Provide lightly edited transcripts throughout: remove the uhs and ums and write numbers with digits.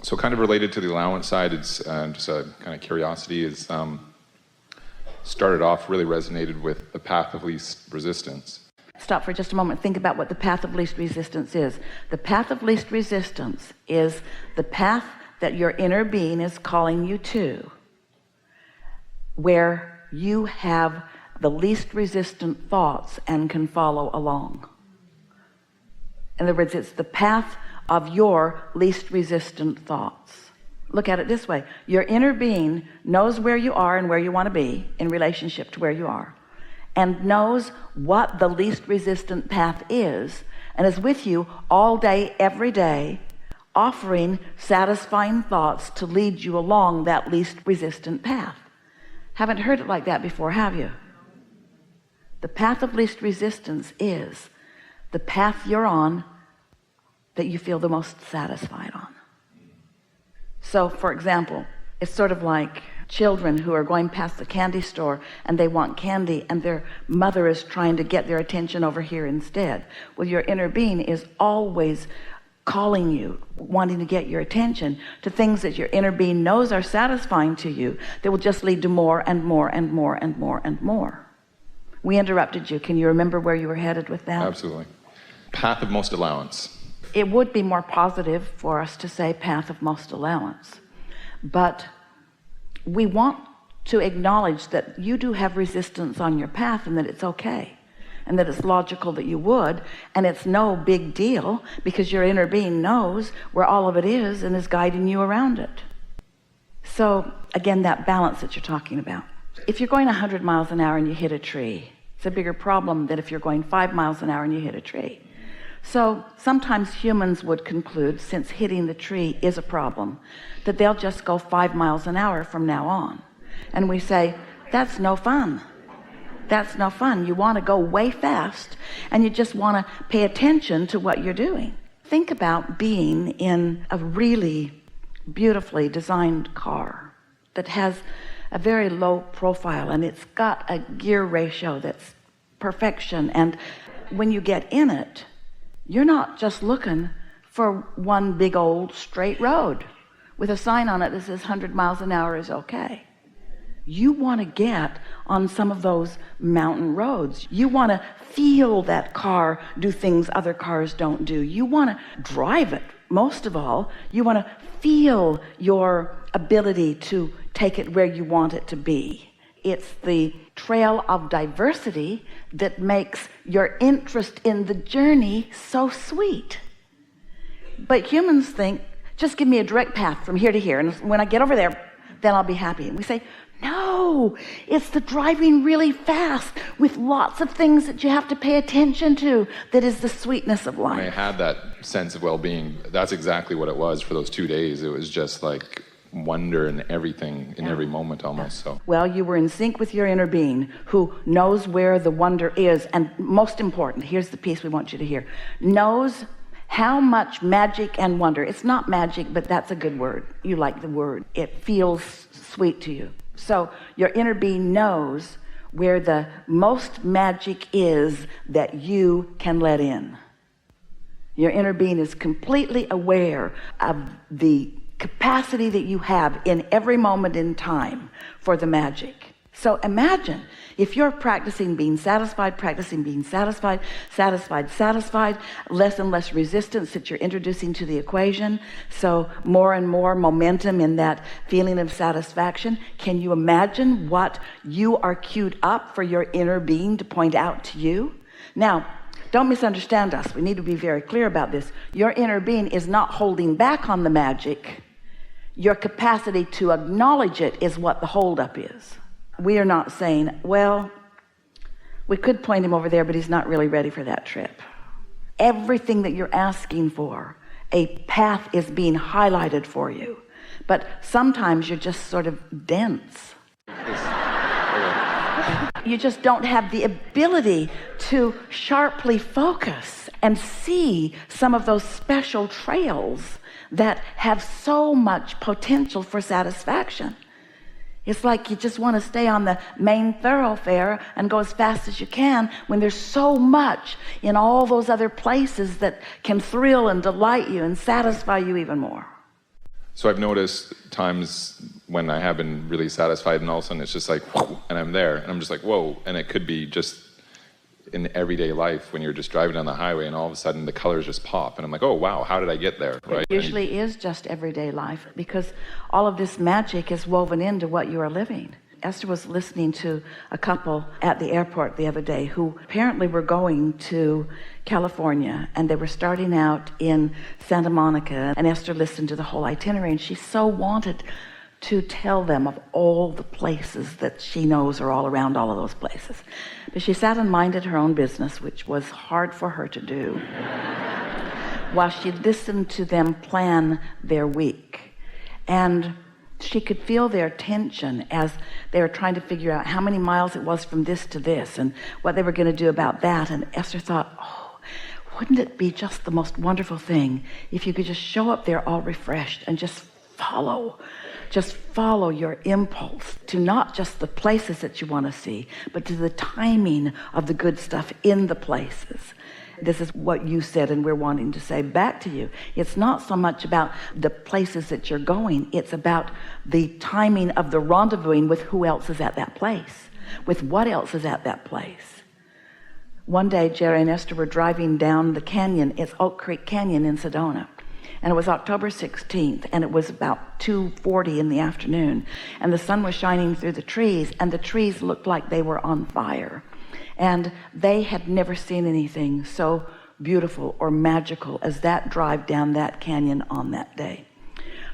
So kind of related to the allowance side, it's just a kind of curiosity, is started off really resonated with the path of least resistance. Stop for just a moment. Think about what the path of least resistance is. The path of least resistance is the path that your inner being is calling you to, where you have the least resistant thoughts and can follow along. In other words, it's the path of your least resistant thoughts. Look at it this way. Your inner being knows where you are and where you want to be in relationship to where you are, and knows what the least resistant path is, and is with you all day, every day, offering satisfying thoughts to lead you along that least resistant path. Haven't heard it like that before, have you? The path of least resistance is the path you're on that you feel the most satisfied on. So, for example, it's sort of like children who are going past the candy store and they want candy and their mother is trying to get their attention over here instead. Well, your inner being is always calling you, wanting to get your attention to things that your inner being knows are satisfying to you, that will just lead to more and more and more and more and more. We interrupted you. Can you remember where you were headed with that? Absolutely. Path of most allowance. It would be more positive for us to say path of most allowance, but we want to acknowledge that you do have resistance on your path, and that it's okay, and that it's logical that you would, and it's no big deal because your inner being knows where all of it is and is guiding you around it. So again, that balance that you're talking about. If you're going 100 miles an hour and you hit a tree, it's a bigger problem than if you're going 5 miles an hour and you hit a tree. So sometimes humans would conclude, since hitting the tree is a problem, that they'll just go 5 miles an hour from now on. And we say, that's no fun. That's no fun. You want to go way fast, and you just want to pay attention to what you're doing. Think about being in a really beautifully designed car that has a very low profile, and it's got a gear ratio that's perfection. And when you get in it, you're not just looking for one big old straight road with a sign on it that says 100 miles an hour is okay. You want to get on some of those mountain roads. You want to feel that car do things other cars don't do. You want to drive it. Most of all, you want to feel your ability to take it where you want it to be. It's the trail of diversity that makes your interest in the journey so sweet. But humans think, just give me a direct path from here to here, and when I get over there, then I'll be happy. And we say, no, it's the driving really fast with lots of things that you have to pay attention to that is the sweetness of life. When I had that sense of well-being, that's exactly what it was for those 2 days. It was just like wonder and everything in every moment almost. So well, you were in sync with your inner being who knows where the wonder is, and most important, here's the piece we want you to hear, knows how much magic and wonder. It's not magic, but that's a good word. You like the word. It feels sweet to you. So your inner being knows where the most magic is that you can let in. Your inner being is completely aware of the capacity that you have in every moment in time for the magic. So imagine if you're practicing being satisfied, less and less resistance that you're introducing to the equation, so more and more momentum in that feeling of satisfaction. Can you imagine what you are queued up for your inner being to point out to you? Now, don't misunderstand us. We need to be very clear about this. Your inner being is not holding back on the magic. Your capacity to acknowledge it is what the holdup is. We are not saying, well, we could point him over there, but he's not really ready for that trip. Everything that you're asking for, a path is being highlighted for you. But sometimes you're just sort of dense. You just don't have the ability to sharply focus and see some of those special trails that have so much potential for satisfaction. It's like you just want to stay on the main thoroughfare and go as fast as you can when there's so much in all those other places that can thrill and delight you and satisfy you even more. So I've noticed times when I have been really satisfied, and all of a sudden it's just like, whoa, and I'm there, and I'm just like, whoa. And it could be just in everyday life when you're just driving down the highway, and all of a sudden the colors just pop, and I'm like, oh wow, how did I get there? Right? It usually is just everyday life, because all of this magic is woven into what you are living. Esther was listening to a couple at the airport the other day who apparently were going to California, and they were starting out in Santa Monica, and Esther listened to the whole itinerary, and she so wanted to tell them of all the places that she knows are all around all of those places. But she sat and minded her own business, which was hard for her to do, while she listened to them plan their week. And she could feel their tension as they were trying to figure out how many miles it was from this to this and what they were going to do about that. And Esther thought, oh, wouldn't it be just the most wonderful thing if you could just show up there all refreshed and just follow your impulse to not just the places that you want to see, but to the timing of the good stuff in the places. This is what you said, and we're wanting to say back to you. It's not so much about the places that you're going. It's about the timing of the rendezvousing with who else is at that place, with what else is at that place. One day, Jerry and Esther were driving down the canyon. It's Oak Creek Canyon in Sedona. And it was October 16th, and it was about 2:40 in the afternoon. And the sun was shining through the trees, and the trees looked like they were on fire. And they had never seen anything so beautiful or magical as that drive down that canyon on that day.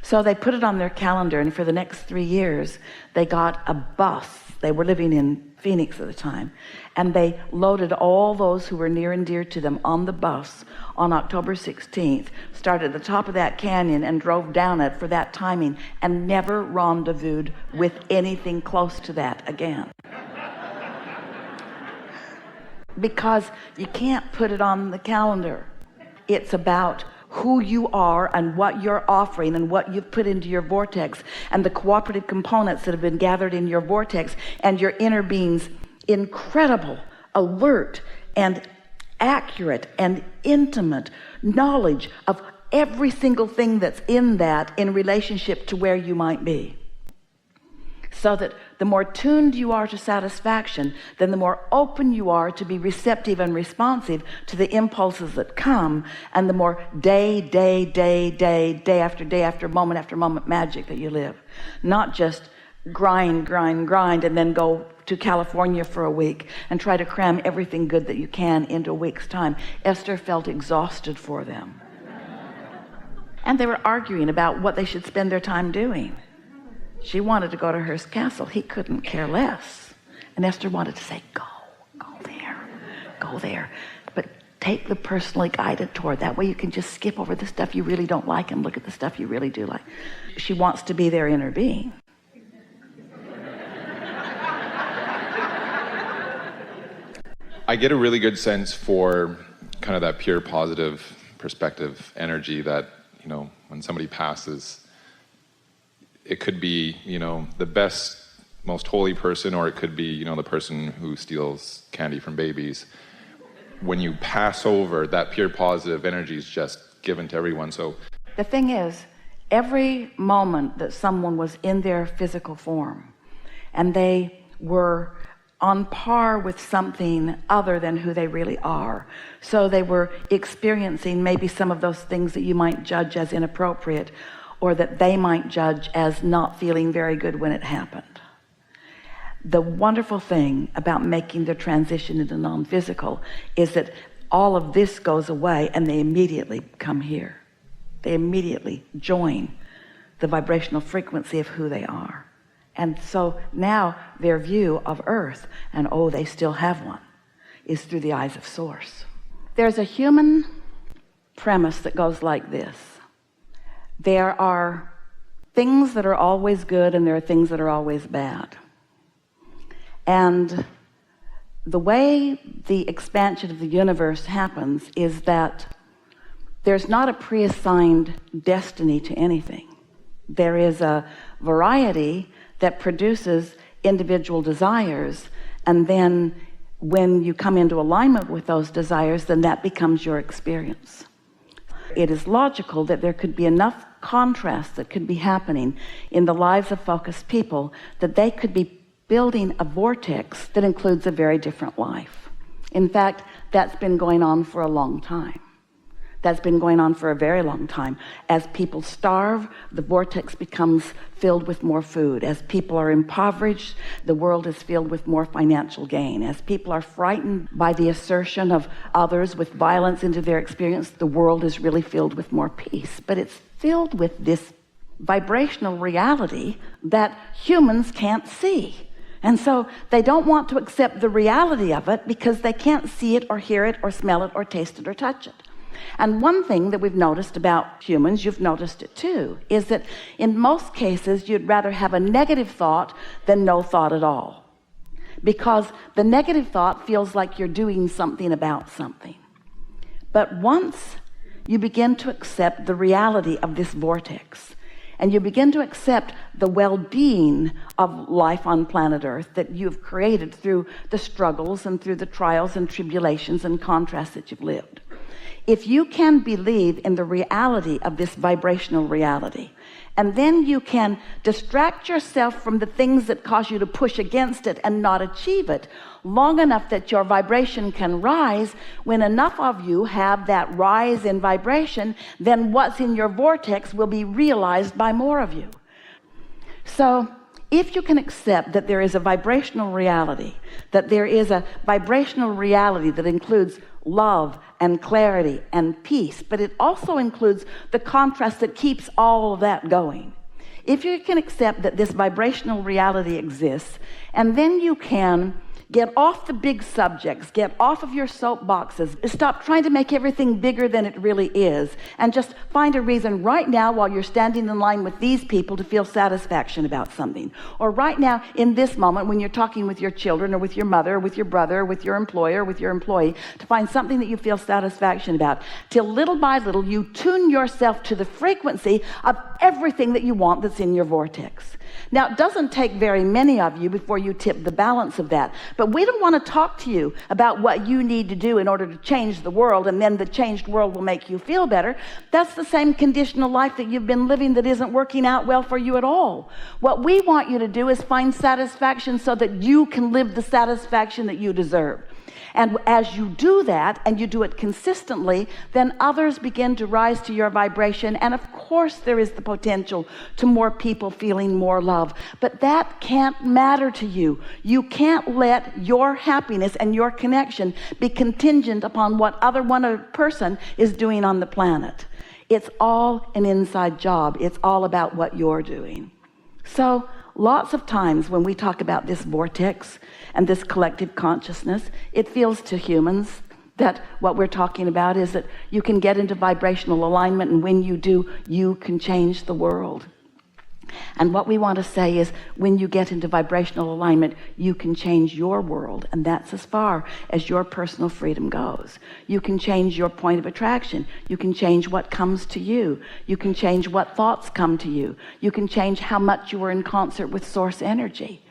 So they put it on their calendar, and for the next 3 years, they got a bus. They were living in Phoenix at the time, and they loaded all those who were near and dear to them on the bus on October 16th, started at the top of that canyon and drove down it for that timing, and never rendezvoused with anything close to that again. Because you can't put it on the calendar. It's about who you are and what you're offering and what you've put into your vortex and the cooperative components that have been gathered in your vortex, and your inner being's incredible, alert, and accurate and intimate knowledge of every single thing that's in that in relationship to where you might be. So that the more tuned you are to satisfaction, then the more open you are to be receptive and responsive to the impulses that come, and the more day after moment magic that you live. Not just grind, and then go to California for a week and try to cram everything good that you can into a week's time. Esther felt exhausted for them. And they were arguing about what they should spend their time doing. She wanted to go to Hearst Castle. He couldn't care less. And Esther wanted to say, go there. But take the personally guided tour. That way you can just skip over the stuff you really don't like and look at the stuff you really do like. She wants to be their inner being. I get a really good sense for kind of that pure positive perspective energy that, when somebody passes, it could be, the best, most holy person, or it could be, the person who steals candy from babies. When you pass over, that pure positive energy is just given to everyone. So the thing is, every moment that someone was in their physical form and they were on par with something other than who they really are, so they were experiencing maybe some of those things that you might judge as inappropriate, or that they might judge as not feeling very good when it happened. The wonderful thing about making the transition into non-physical is that all of this goes away, and they immediately come here. They immediately join the vibrational frequency of who they are. And so now their view of Earth, and they still have one, is through the eyes of Source. There's a human premise that goes like this. There are things that are always good, and there are things that are always bad. And the way the expansion of the universe happens is that there's not a pre-assigned destiny to anything. There is a variety that produces individual desires, and then when you come into alignment with those desires, then that becomes your experience. It is logical that there could be enough contrast that could be happening in the lives of focused people, that they could be building a vortex that includes a very different life. In fact, that's been going on for a long time. That's been going on for a very long time. As people starve, the vortex becomes filled with more food. As people are impoverished, the world is filled with more financial gain. As people are frightened by the assertion of others with violence into their experience, the world is really filled with more peace. But it's filled with this vibrational reality that humans can't see. And so they don't want to accept the reality of it because they can't see it or hear it or smell it or taste it or touch it. And one thing that we've noticed about humans, you've noticed it too, is that in most cases you'd rather have a negative thought than no thought at all, because the negative thought feels like you're doing something about something. But once you begin to accept the reality of this vortex, and you begin to accept the well-being of life on planet Earth that you've created through the struggles and through the trials and tribulations and contrasts that you've lived, if you can believe in the reality of this vibrational reality, and then you can distract yourself from the things that cause you to push against it and not achieve it long enough that your vibration can rise, when enough of you have that rise in vibration, then what's in your vortex will be realized by more of you. So if you can accept that there is a vibrational reality, that there is a vibrational reality that includes love and clarity and peace, but it also includes the contrast that keeps all of that going. If you can accept that this vibrational reality exists, and then you can get off the big subjects, get off of your soapboxes, stop trying to make everything bigger than it really is, and just find a reason right now while you're standing in line with these people to feel satisfaction about something. Or right now in this moment when you're talking with your children or with your mother or with your brother or with your employer or with your employee, to find something that you feel satisfaction about, till little by little you tune yourself to the frequency of everything that you want that's in your vortex. Now, it doesn't take very many of you before you tip the balance of that, but we don't want to talk to you about what you need to do in order to change the world, and then the changed world will make you feel better. That's the same conditional life that you've been living that isn't working out well for you at all. What we want you to do is find satisfaction so that you can live the satisfaction that you deserve. And as you do that, and you do it consistently, then others begin to rise to your vibration. And of course there is the potential to more people feeling more love, but that can't matter to you. You can't let your happiness and your connection be contingent upon what one person is doing on the planet. It's all an inside job. It's all about what you're doing. So lots of times when we talk about this vortex and this collective consciousness, it feels to humans that what we're talking about is that you can get into vibrational alignment, and when you do, you can change the world. And what we want to say is, when you get into vibrational alignment, you can change your world, and that's as far as your personal freedom goes. You can change your point of attraction. You can change what comes to you. You can change what thoughts come to you. You can change how much you are in concert with source energy.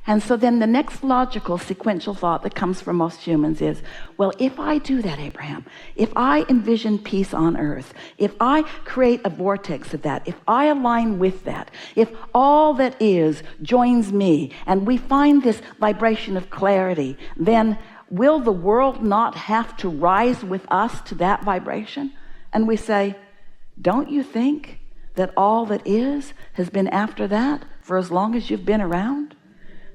And so then the next logical sequential thought that comes from most humans is, well, if I do that, Abraham, if I envision peace on earth, if I create a vortex of that, if I align with that, if all that is joins me and we find this vibration of clarity, then will the world not have to rise with us to that vibration? And we say, don't you think that all that is has been after that for as long as you've been around?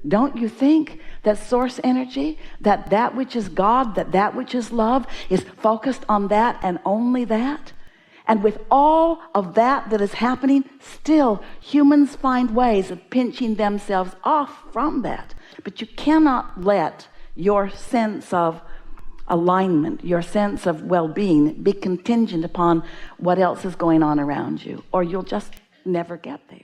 Don't you think that source energy, that which is God, that which is love, is focused on that and only that? And with all of that is happening, still humans find ways of pinching themselves off from that. But you cannot let your sense of alignment, your sense of well-being be contingent upon what else is going on around you, or you'll just never get there.